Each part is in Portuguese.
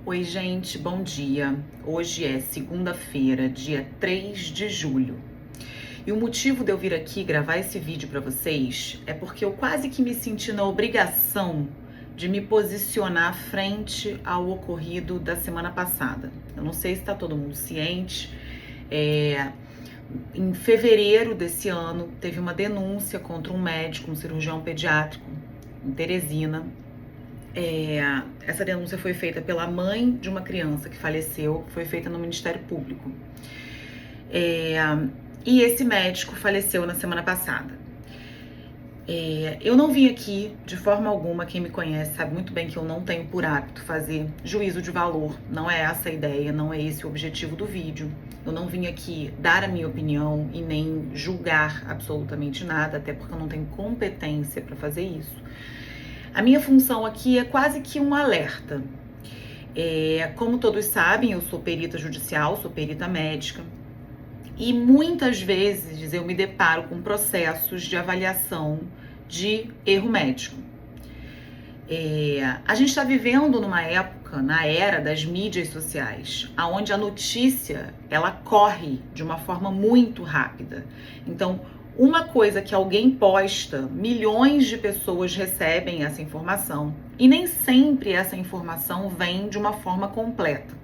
Oi, gente, bom dia. Hoje é segunda-feira, dia 3 de julho. E o motivo de eu vir aqui gravar esse vídeo para vocês é porque eu quase que me senti na obrigação de me posicionar frente ao ocorrido da semana passada. Eu não sei se está todo mundo ciente. Em fevereiro desse ano, teve uma denúncia contra um médico, um cirurgião pediátrico, em Teresina. Essa denúncia foi feita pela mãe de uma criança que faleceu, foi feita no Ministério Público. E esse médico faleceu na semana passada. Eu não vim aqui, de forma alguma, quem me conhece sabe muito bem que eu não tenho por hábito fazer juízo de valor. Não é essa a ideia, não é esse o objetivo do vídeo. Eu não vim aqui dar a minha opinião e nem julgar absolutamente nada, até porque eu não tenho competência para fazer isso. A minha função aqui é quase que um alerta. Como todos sabem, eu sou perita judicial, sou perita médica. E muitas vezes eu me deparo com processos de avaliação de erro médico. A gente está vivendo numa época, na era das mídias sociais, onde a notícia ela corre de uma forma muito rápida. Então, uma coisa que alguém posta, milhões de pessoas recebem essa informação e nem sempre essa informação vem de uma forma completa.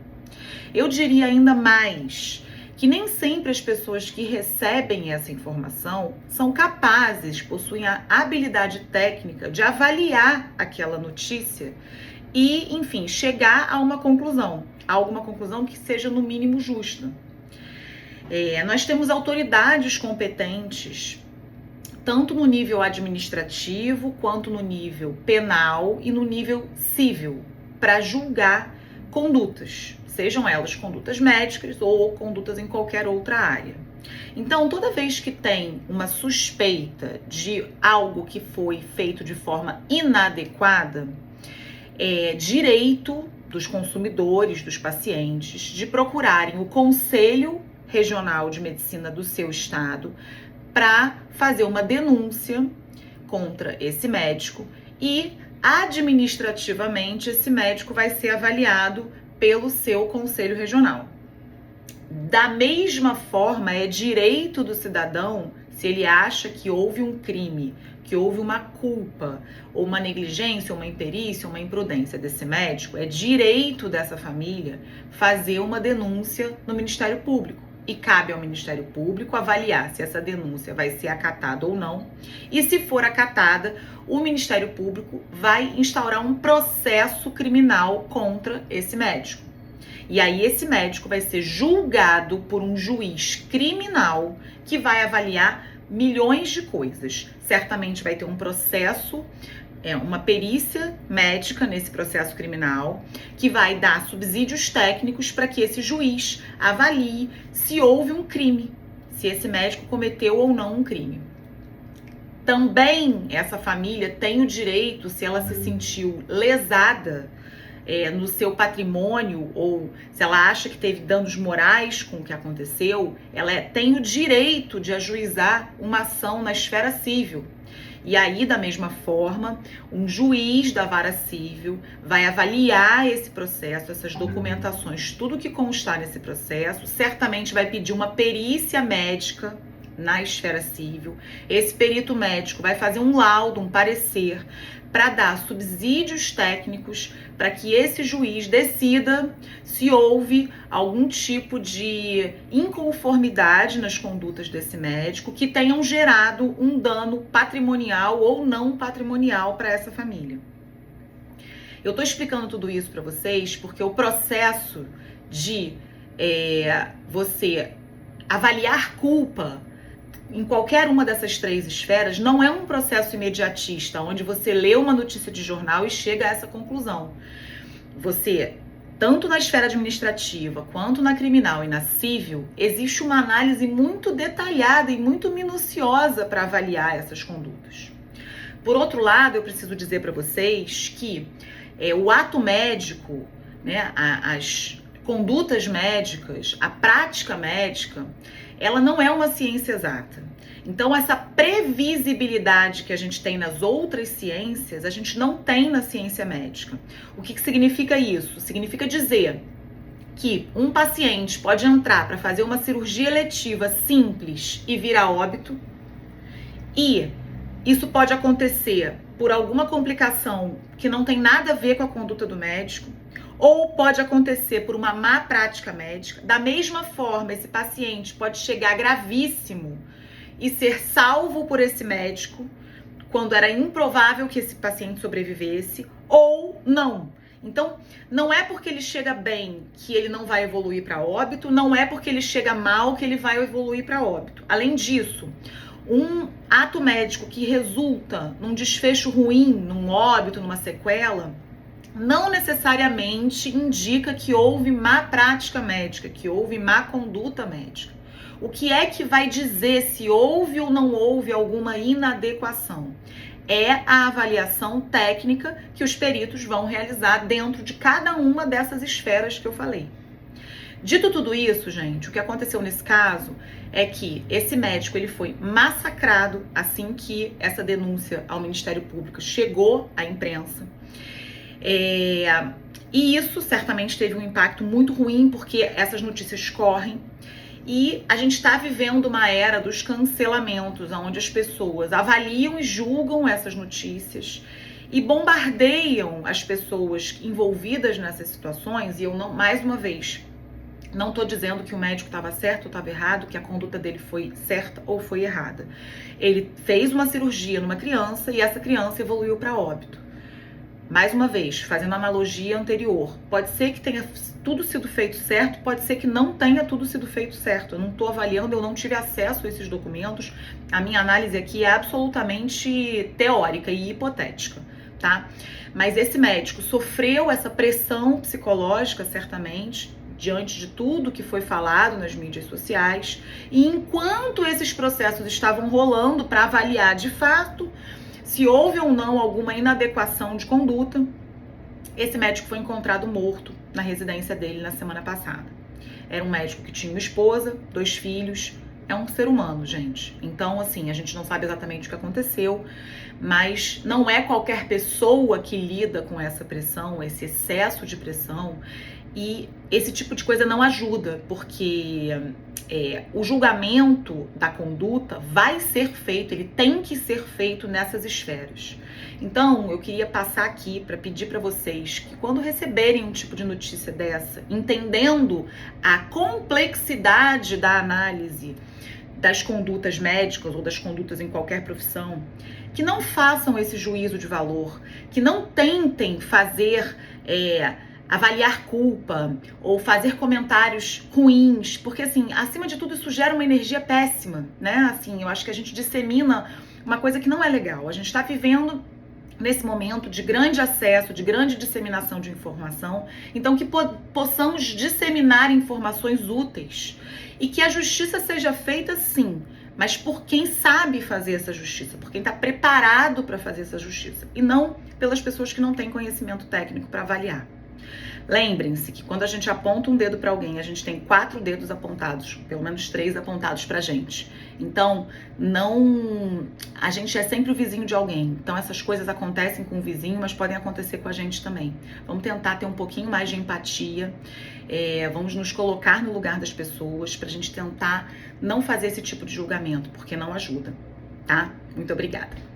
Eu diria ainda mais que nem sempre as pessoas que recebem essa informação são capazes, possuem a habilidade técnica de avaliar aquela notícia e, enfim, chegar a uma conclusão, alguma conclusão que seja no mínimo justa. Nós temos autoridades competentes, tanto no nível administrativo, quanto no nível penal e no nível civil, para julgar condutas, sejam elas condutas médicas ou condutas em qualquer outra área. Então, toda vez que tem uma suspeita de algo que foi feito de forma inadequada, é direito dos consumidores, dos pacientes, de procurarem o Conselho Regional de Medicina do seu estado para fazer uma denúncia contra esse médico e administrativamente esse médico vai ser avaliado pelo seu Conselho Regional. Da mesma forma, é direito do cidadão, se ele acha que houve um crime, que houve uma culpa, ou uma negligência, ou uma imperícia, ou uma imprudência desse médico, é direito dessa família fazer uma denúncia no Ministério Público. E cabe ao Ministério Público avaliar se essa denúncia vai ser acatada ou não. E se for acatada, o Ministério Público vai instaurar um processo criminal contra esse médico. E aí esse médico vai ser julgado por um juiz criminal que vai avaliar milhões de coisas. Certamente vai ter um processo, uma perícia médica nesse processo criminal, que vai dar subsídios técnicos para que esse juiz avalie se houve um crime, se esse médico cometeu ou não um crime. Também essa família tem o direito, se ela se sentiu lesada no seu patrimônio, ou se ela acha que teve danos morais com o que aconteceu, ela tem o direito de ajuizar uma ação na esfera civil. E aí, da mesma forma, um juiz da vara civil vai avaliar esse processo, essas documentações, tudo que constar nesse processo, certamente vai pedir uma perícia médica na esfera civil. Esse perito médico vai fazer um laudo, um parecer, para dar subsídios técnicos para que esse juiz decida se houve algum tipo de inconformidade nas condutas desse médico que tenham gerado um dano patrimonial ou não patrimonial para essa família. Eu estou explicando tudo isso para vocês porque o processo de você avaliar culpa em qualquer uma dessas três esferas não é um processo imediatista, onde você lê uma notícia de jornal e chega a essa conclusão. Você, tanto na esfera administrativa, quanto na criminal e na civil, existe uma análise muito detalhada e muito minuciosa para avaliar essas condutas. Por outro lado, eu preciso dizer para vocês que o ato médico, né, as condutas médicas, a prática médica, ela não é uma ciência exata. Então, essa previsibilidade que a gente tem nas outras ciências, a gente não tem na ciência médica. O que significa isso? Significa dizer que um paciente pode entrar para fazer uma cirurgia eletiva simples e vir a óbito, e isso pode acontecer por alguma complicação que não tem nada a ver com a conduta do médico, ou pode acontecer por uma má prática médica. Da mesma forma, esse paciente pode chegar gravíssimo e ser salvo por esse médico quando era improvável que esse paciente sobrevivesse, ou não. Então, não é porque ele chega bem que ele não vai evoluir para óbito, não é porque ele chega mal que ele vai evoluir para óbito. Além disso, um ato médico que resulta num desfecho ruim, num óbito, numa sequela, não necessariamente indica que houve má prática médica, que houve má conduta médica. O que é que vai dizer se houve ou não houve alguma inadequação? É a avaliação técnica que os peritos vão realizar dentro de cada uma dessas esferas que eu falei. Dito tudo isso, gente, o que aconteceu nesse caso é que esse médico ele foi massacrado assim que essa denúncia ao Ministério Público chegou à imprensa. E isso certamente teve um impacto muito ruim, porque essas notícias correm. E a gente está vivendo uma era dos cancelamentos, onde as pessoas avaliam e julgam essas notícias e bombardeiam as pessoas envolvidas nessas situações. E eu não, mais uma vez, não estou dizendo que o médico estava certo ou estava errado, que a conduta dele foi certa ou foi errada. Ele fez uma cirurgia numa criança e essa criança evoluiu para óbito. Mais uma vez, fazendo a analogia anterior, pode ser que tenha tudo sido feito certo, pode ser que não tenha tudo sido feito certo. Eu não estou avaliando, eu não tive acesso a esses documentos. A minha análise aqui é absolutamente teórica e hipotética, tá? Mas esse médico sofreu essa pressão psicológica, certamente, diante de tudo que foi falado nas mídias sociais. E enquanto esses processos estavam rolando para avaliar de fato se houve ou não alguma inadequação de conduta, esse médico foi encontrado morto na residência dele na semana passada. Era um médico que tinha uma esposa, 2 filhos, é um ser humano, gente. Então, assim, a gente não sabe exatamente o que aconteceu, mas não é qualquer pessoa que lida com essa pressão, esse excesso de pressão, e esse tipo de coisa não ajuda, porque o julgamento da conduta vai ser feito, ele tem que ser feito nessas esferas. Então, eu queria passar aqui para pedir para vocês que quando receberem um tipo de notícia dessa, entendendo a complexidade da análise das condutas médicas ou das condutas em qualquer profissão, que não façam esse juízo de valor, que não tentem fazer avaliar culpa ou fazer comentários ruins, porque assim, acima de tudo isso gera uma energia péssima, né? Assim, eu acho que a gente dissemina uma coisa que não é legal. A gente está vivendo nesse momento de grande acesso, de grande disseminação de informação, então que possamos disseminar informações úteis e que a justiça seja feita sim, mas por quem sabe fazer essa justiça, por quem está preparado para fazer essa justiça, e não pelas pessoas que não têm conhecimento técnico para avaliar. Lembrem-se que quando a gente aponta um dedo para alguém, a gente tem 4 dedos apontados, pelo menos 3 apontados pra gente. Então, a gente é sempre o vizinho de alguém. Então, essas coisas acontecem com o vizinho, mas podem acontecer com a gente também. Vamos tentar ter um pouquinho mais de empatia, vamos nos colocar no lugar das pessoas pra gente tentar não fazer esse tipo de julgamento, porque não ajuda, tá? Muito obrigada.